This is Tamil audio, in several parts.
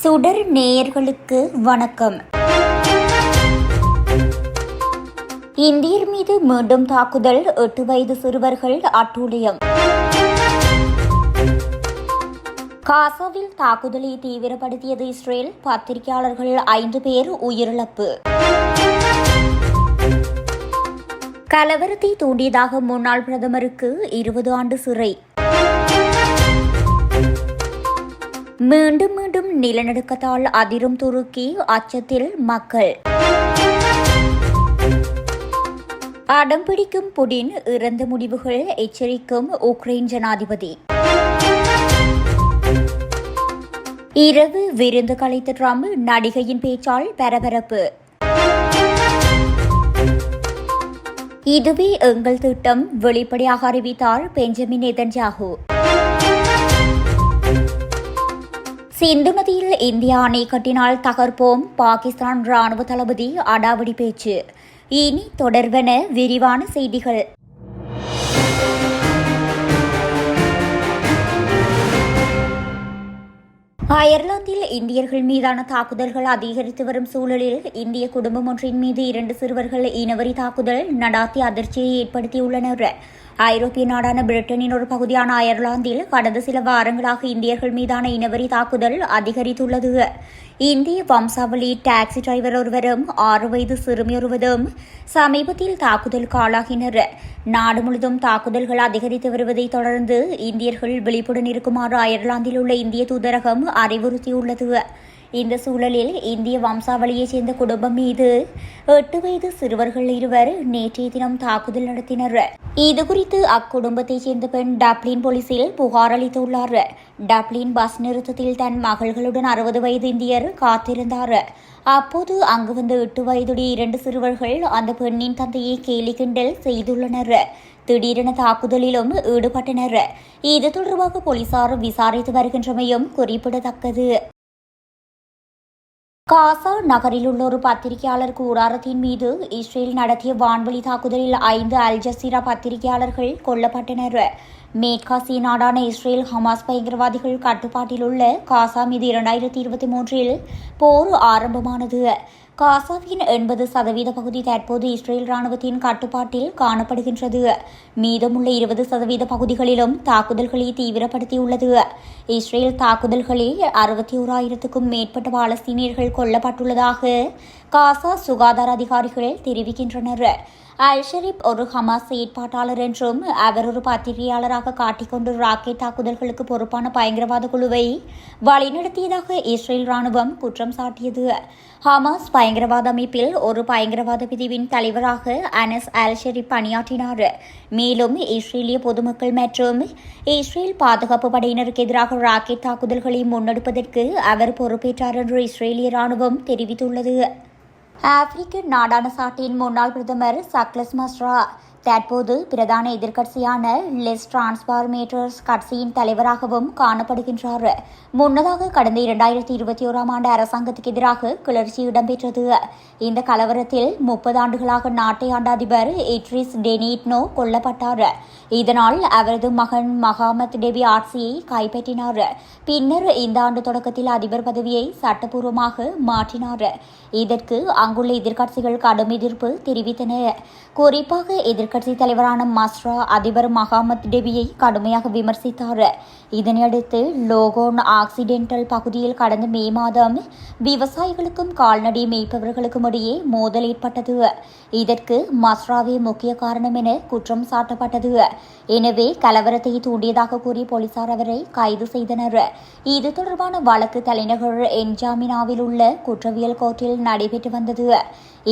சுடர் நேயர்களுக்கு வணக்கம். இந்தியர் மீது மீண்டும் தாக்குதல், 8 வயது சிறுவர்கள் அட்டூழியம். காசாவில் தாக்குதலை தீவிரப்படுத்தியது இஸ்ரேல், பத்திரிகையாளர்கள் 5 பேர் உயிரிழப்பு. கலவரத்தை தூண்டியதாக முன்னாள் பிரதமருக்கு 20 ஆண்டு சிறை. மீண்டும் மீண்டும் நிலநடுக்கத்தால் அதிரும் துருக்கி, அச்சத்தில் மக்கள். அடம்பிடிக்கும் புடின், இறந்த முடிவுகள் எச்சரிக்கும் உக்ரைன் ஜனாதிபதி. இரவு விருந்து கலைத்த ட்ரம்ப், நடிகையின் பேச்சால் பரபரப்பு. இதுவே எங்கள் திட்டம், வெளிப்படையாக அறிவித்தார் பெஞ்சமின் நெதன்யாகு. சிந்து நதியில் இந்தியா அணை கட்டினால் தகர்ப்போம், பாகிஸ்தான் ராணுவ தளபதி அடாவடி பேச்சு. இனி தொடர்வன விரிவான செய்திகள். அயர்லாந்தில் இந்தியர்கள் மீதான தாக்குதல்கள் அதிகரித்து வரும் சூழலில் இந்திய குடும்பம் ஒன்றின் மீது 2 சிறுவர்கள் இனவரி தாக்குதல் நடாத்தி அதிர்ச்சியை ஏற்படுத்தியுள்ளனர். ஐரோப்பிய நாடான பிரிட்டனின் ஒரு பகுதியான அயர்லாந்தில் கடந்த சில வாரங்களாக இந்தியர்கள் மீதான இனவரி தாக்குதல் அதிகரித்துள்ளது. இந்திய வம்சாவளி டாக்ஸி டிரைவர் ஒருவரும் 6 வயது சிறுமியொருவரும் சமீபத்தில் தாக்குதலுக்கு ஆளாகினர். நாடு முழுவதும் தாக்குதல்கள் அதிகரித்து வருவதை தொடர்ந்து இந்தியர்கள் விழிப்புடன் இருக்குமாறு அயர்லாந்தில் உள்ள இந்திய தூதரகம் அறிவுறுத்தியுள்ளது. இந்த சூழலில் இந்திய வம்சாவளியைச் சேர்ந்த குடும்பம் மீது 8 வயது சிறுவர்கள் 2 நேற்றைய தினம் தாக்குதல் நடத்தினர். இதுகுறித்து அக்குடும்பத்தைச் சேர்ந்த பெண் டப்ளின் போலீசில் புகார் அளித்துள்ளார். டப்ளின் பஸ் நிறுத்தத்தில் தன் மகள்களுடன் 60 வயது இந்தியர் காத்திருந்தார். அப்போது அங்கு வந்த 8 வயதுடைய 2 சிறுவர்கள் அந்த பெண்ணின் தந்தையை கேலி கிண்டல் செய்துள்ளனர். திடீரென தாக்குதலிலும் ஈடுபட்டனர். இது தொடர்பாக போலீசார் விசாரித்து வருகின்றமையும் குறிப்பிடத்தக்கது. காசா நகரில் உள்ள ஒரு பத்திரிகையாளர் கூடாரத்தின் மீது இஸ்ரேல் நடத்திய வான்வழி தாக்குதலில் 5 அல் ஜசீரா பத்திரிகையாளர்கள் கொல்லப்பட்டனர். மேற்காசிய நாடான இஸ்ரேல் ஹமாஸ் பயங்கரவாதிகள் கட்டுப்பாட்டில் உள்ள காசா மீது 2023 போர் ஆரம்பமானது. காசாவின் 80% பகுதி தற்போது இஸ்ரேல் ராணுவத்தின் கட்டுப்பாட்டில் காணப்படுகின்றது. மீதமுள்ள 20% பகுதிகளிலும் தாக்குதல்களை தீவிரப்படுத்தியுள்ளது. இஸ்ரேல் தாக்குதல்களில் 61,000க்கும் மேற்பட்ட பாலஸ்தீனியர்கள் கொல்லப்பட்டுள்ளதாக காசா சுகாதார அதிகாரிகள் தெரிவிக்கின்றனர். அல் ஷரீப் ஒரு ஹமாஸ் செயற்பாட்டாளர் என்றும் அவர் ஒரு பத்திரிகையாளராக காட்டிக்கொண்டு ராக்கெட் தாக்குதல்களுக்கு பொறுப்பான பயங்கரவாத குழுவை வழிநடத்தியதாக இஸ்ரேல் ராணுவம் குற்றம் சாட்டியது. ஹமாஸ் பயங்கரவாத அமைப்பில் ஒரு பயங்கரவாத பிரிவின் தலைவராக அனஸ் அல் ஷரீப் பணியாற்றினார். மேலும் இஸ்ரேலிய பொதுமக்கள் மற்றும் இஸ்ரேல் பாதுகாப்பு படையினருக்கு எதிராக ராக்கெட் தாக்குதல்களை முன்னெடுப்பதற்கு அவர் பொறுப்பேற்றார் என்று இஸ்ரேலிய ராணுவம் தெரிவித்துள்ளது. ஆப்பிரிக்க நாடான சாட்டின் முன்னாள் பிரதமர் சக்லஸ் மஸ்ரா தற்போது பிரதான எதிர்க்கட்சியான லெஸ் டிரான்ஸ்பார்மேட்டர்ஸ் கட்சியின் தலைவராகவும் காணப்படுகின்றார். முன்னதாக கடந்த 2021 ஆண்டு அரசாங்கத்துக்கு எதிராக கிளர்ச்சி இடம்பெற்றது. இந்த கலவரத்தில் 30 ஆண்டுகளாக நாட்டை ஆண்ட அதிபர் இட்ரிஸ் டெனி இட்னோ கொல்லப்பட்டார். இதனால் அவரது மகன் மஹாமத் டெபி ஆட்சியை கைப்பற்றினார். பின்னர் இந்த ஆண்டு தொடக்கத்தில் அதிபர் பதவியை சட்டப்பூர்வமாக மாற்றினார். இதற்கு அங்குள்ள எதிர்க்கட்சிகள் கடும் எதிர்ப்பு தெரிவித்தன. குறிப்பாக எதிர்க்கட்சி தலைவரான மஸ்ரா அதிபர் மஹாமத் டெபியை கடுமையாக விமர்சித்தார். இதனையடுத்து லோகோன் ஆக்சிடென்டல் பகுதியில் கடந்த மே மாதம் விவசாயிகளுக்கும் கால்நடை மேய்ப்பவர்களுக்கும் இடையே மோதல் ஏற்பட்டது. இதற்கு மஸ்ராவே முக்கிய காரணம் என குற்றம் சாட்டப்பட்டது. எனவே கலவரத்தை தூண்டியதாக கூறி போலீசார் அவரை கைது செய்தனர். இது தொடர்பான வழக்கு தலைநகர் என்ஜாமினாவில் உள்ள குற்றவியல் கோர்ட்டில் நடைபெற்று வந்தது.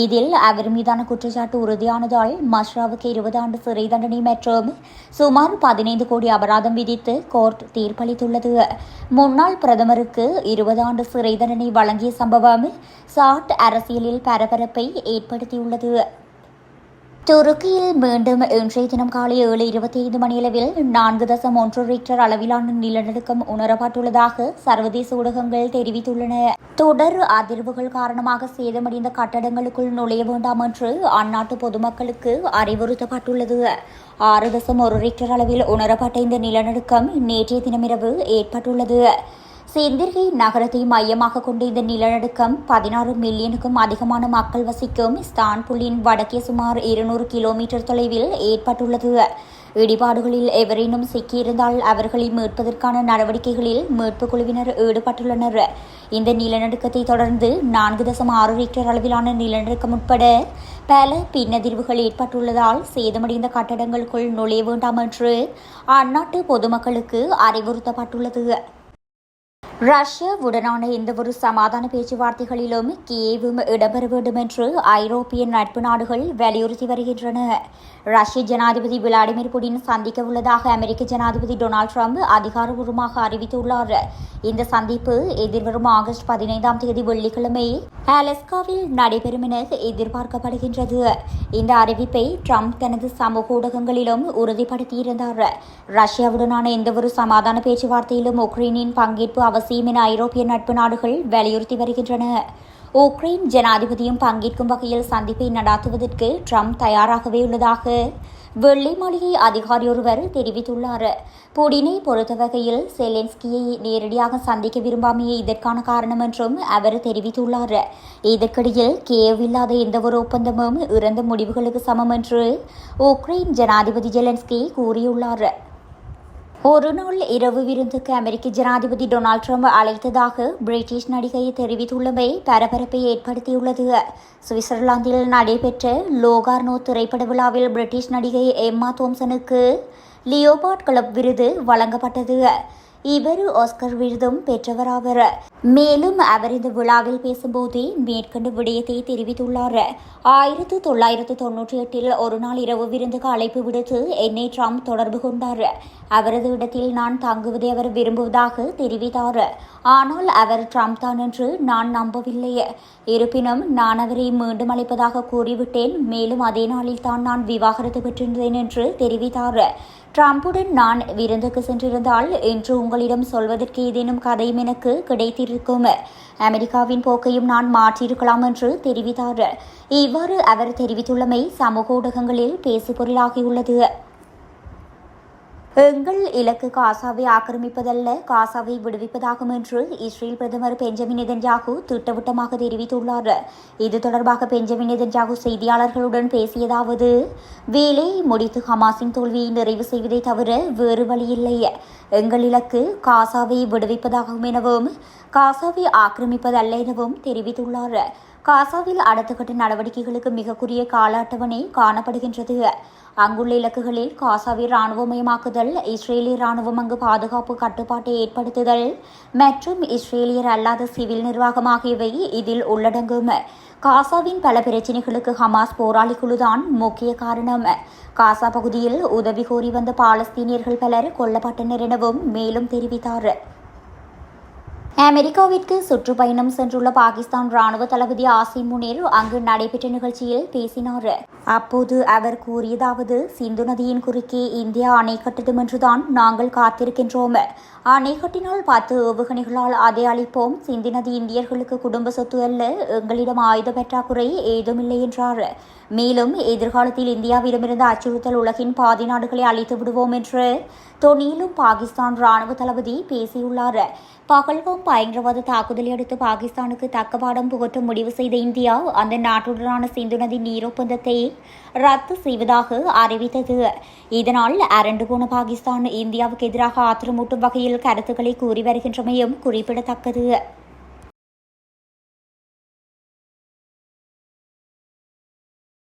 இதில் அவர் மீதான குற்றச்சாட்டு உறுதியானதால் மஸ்ராவுக்கு 20 ஆண்டு சிறை தண்டனை மற்றும் சுமார் 15 கோடி அபராதம் விதித்து கோர்ட் தீர்ப்பளித்துள்ளது. முன்னாள் பிரதமருக்கு 20 ஆண்டு சிறை தண்டனை வழங்கிய சம்பவம் சாட் அரசியலில் பரபரப்பை ஏற்படுத்தியுள்ளது. துருக்கியில் மீண்டும் இன்றைய தினம் காலை 7:25 மணியளவில் 4.1 ரிக்டர் அளவிலான நிலநடுக்கம் உணரப்பட்டுள்ளதாக சர்வதேச ஊடகங்கள் தெரிவித்துள்ளன. தொடர் அதிர்வுகள் காரணமாக சேதமடைந்த கட்டடங்களுக்குள் நுழைய வேண்டாம் என்று அந்நாட்டு பொதுமக்களுக்கு அறிவுறுத்தப்பட்டுள்ளது. 6.1 ரிக்டர் அளவில் உணரப்பட்ட இந்த நிலநடுக்கம் நேற்றைய தினமிரவு ஏற்பட்டுள்ளது. செந்திர்கை நகரத்தை மையமாக கொண்ட இந்த நிலநடுக்கம் 16 மில்லியனுக்கும் அதிகமான மக்கள் வசிக்கும் இஸ்தான்புல்லின் வடக்கே சுமார் 200 கிலோமீட்டர் தொலைவில் ஏற்பட்டுள்ளது. இடிபாடுகளில் எவரேனும் சிக்கியிருந்தால் அவர்களை மீட்பதற்கான நடவடிக்கைகளில் மீட்புக் குழுவினர் ஈடுபட்டுள்ளனர். இந்த நிலநடுக்கத்தை தொடர்ந்து 4.6 ரிக்டர் அளவிலான நிலநடுக்கம் உட்பட பல பின்னதிர்வுகள் ஏற்பட்டுள்ளதால் சேதமடைந்த கட்டடங்களுக்குள் நுழைய வேண்டாம் என்று அந்நாட்டு பொதுமக்களுக்கு அறிவுறுத்தப்பட்டுள்ளது. ரஷ்யாவுடனான எந்தவொரு சமாதான பேச்சுவார்த்தைகளிலும் கியேவும் இடம்பெற வேண்டும் என்று ஐரோப்பிய நட்பு நாடுகள் வலியுறுத்தி வருகின்றன. ரஷ்ய ஜனாதிபதி விளாடிமிர் புடின் சந்திக்க உள்ளதாக அமெரிக்க ஜனாதிபதி டொனால்டு டிரம்ப் அதிகாரப்பூர்வமாக அறிவித்துள்ளார். இந்த சந்திப்பு எதிர்வரும் ஆகஸ்ட் 15ஆம் தேதி வெள்ளிக்கிழமை அலஸ்காவில் நடைபெறும் என எதிர்பார்க்கப்படுகின்றது. இந்த அறிவிப்பை டிரம்ப் தனது சமூக ஊடகங்களிலும் உறுதிப்படுத்தியிருந்தார். ரஷ்யாவுடனான எந்தவொரு சமாதான பேச்சுவார்த்தையிலும் உக்ரைனின் பங்கேற்பு அவசியம் என ஐரோப்பிய நட்பு நாடுகள் வலியுறுத்தி வருகின்றன. உக்ரைன் ஜனாதிபதியும் பங்கேற்கும் வகையில் சந்திப்பை நடாத்துவதற்கு டிரம்ப் தயாராகவே உள்ளதாக வெள்ளை மாளிகை அதிகாரியொருவர் தெரிவித்துள்ளார். புடினை பொறுத்த வகையில் செலென்ஸ்கியை நேரடியாக சந்திக்க விரும்பாமையே இதற்கான காரணம் என்றும் அவர் தெரிவித்துள்ளார். இதற்கிடையில் கியேவ் இல்லாத எந்தவொரு ஒப்பந்தமும் இறந்த முடிவுகளுக்கு சமம் என்று உக்ரைன் ஜனாதிபதி ஜெலன்ஸ்கி கூறியுள்ளார். ஒரு நாள் இரவு விருந்துக்கு அமெரிக்க ஜனாதிபதி டொனால்டு டிரம்ப் அழைத்ததாக பிரிட்டிஷ் நடிகை தெரிவித்துள்ளமை பரபரப்பை ஏற்படுத்தியுள்ளது. சுவிட்சர்லாந்தில் நடைபெற்ற லோகார்னோ திரைப்பட விழாவில் பிரிட்டிஷ் நடிகை எம்மா தோம்சனுக்கு லியோபார்ட் கிளப் விருது வழங்கப்பட்டது. இவர் ஆஸ்கர் விருதும் பெற்றவராவர். மேலும் அவர் இந்த விழாவில் பேசும்போது மேற்கண்ட விடயத்தை தெரிவித்துள்ளார். 1998 ஒரு நாள் இரவு விருந்துக்கு அழைப்பு விடுத்து என்னை ட்ரம்ப் தொடர்பு கொண்டார். அவரது இடத்தில் நான் தங்குவதை அவர் விரும்புவதாக தெரிவித்தார். ஆனால் அவர் ட்ரம்ப் தான் என்று நான் நம்பவில்லை. இருப்பினும் நான் அவரை மீண்டும் அழைப்பதாக கூறிவிட்டேன். மேலும் அதே நாளில் தான் நான் விவாகரத்து பெற்றிருந்தேன் என்று தெரிவித்தார். ட்ரம்புடன் நான் விருந்துக்கு சென்றிருந்தால் என்று உங்களிடம் சொல்வதற்கு ஏதேனும் கதையும் எனக்கு கிடைத்திருக்கும். அமெரிக்காவின் போக்கையும் நான் மாற்றியிருக்கலாம் என்று தெரிவித்தார். இவ்வாறு அவர் தெரிவித்துள்ளமை சமூக ஊடகங்களில் பேசுபொருளாகியுள்ளது. எங்கள் இலக்கு காசாவை ஆக்கிரமிப்பதல்ல, காசாவை விடுவிப்பதாகும் என்று இஸ்ரேல் பிரதமர் பெஞ்சமின் நெதன்யாகு திட்டவட்டமாக தெரிவித்துள்ளார். இது தொடர்பாக பெஞ்சமின் நெதன்யாகு செய்தியாளர்களுடன் பேசியதாவது: வேலையை முடித்து ஹமாஸின் தோல்வியை நிறைவு செய்வதை தவிர வேறு வழியில்லை. எங்கள் இலக்கு காசாவை விடுவிப்பதாகும் எனவும் காசாவை ஆக்கிரமிப்பதல்ல எனவும் தெரிவித்துள்ளார். காசாவில் அடுத்த கட்ட நடவடிக்கைகளுக்கு மிக குறுகிய கால அட்டவணை காணப்படுகின்றது. அங்குள்ள இலக்குகளில் காசாவை இராணுவமயமாக்குதல், இஸ்ரேலிய இராணுவம் அங்கு பாதுகாப்பு கட்டுப்பாட்டை ஏற்படுத்துதல் மற்றும் இஸ்ரேலியர் அல்லாத சிவில் நிர்வாகம் ஆகியவை இதில் உள்ளடங்கும். காசாவின் பல பிரச்சினைகளுக்கு ஹமாஸ் போராளி குழுதான் முக்கிய காரணம். காசா பகுதியில் உதவி கோரி வந்த பாலஸ்தீனியர்கள் பலர் கொல்லப்பட்டனர் எனவும் மேலும் தெரிவித்தார். அமெரிக்காவிற்கு சுற்றுப்பயணம் சென்றுள்ள பாகிஸ்தான் ராணுவ தளபதி ஆசிம் முனீர் அங்கு நடைபெற்ற நிகழ்ச்சியில் பேசினார். அப்போது அவர் கூறியதாவது: சிந்து நதியின் குறுக்கே இந்தியா அணை கட்டட்டும் என்றுதான் நாங்கள் காத்திருக்கின்றோம். அணை கட்டினால் 10 ஏவுகணைகளால் அதை அளிப்போம். சிந்து நதி இந்தியர்களுக்கு குடும்ப சொத்து அல்ல. எங்களிடம் ஆயுத பற்றாக்குறை ஏதுமில்லை என்றார். மேலும் எதிர்காலத்தில் இந்தியாவிடமிருந்து அச்சுறுத்தல் உலகின் பாதி நாடுகளை அழித்து விடுவோம் என்று தொனியிலும் பாகிஸ்தான் ராணுவ தளபதி பேசியுள்ளார். பகல்காம் பயங்கரவாத தாக்குதலை அடுத்து பாகிஸ்தானுக்கு தக்க பாடம் புகட்ட முடிவு செய்த இந்தியா அந்த நாட்டுடனான சிந்து நதி நீர் ஒப்பந்தத்தை ரத்து செய்வதாக அறிவித்தது. இதனால் அரண்டு போன பாகிஸ்தான் இந்தியாவுக்கு எதிராக ஆத்திரமூட்டும் வகையில் கருத்துக்களை கூறி வருகின்றமையும் குறிப்பிடத்தக்கது.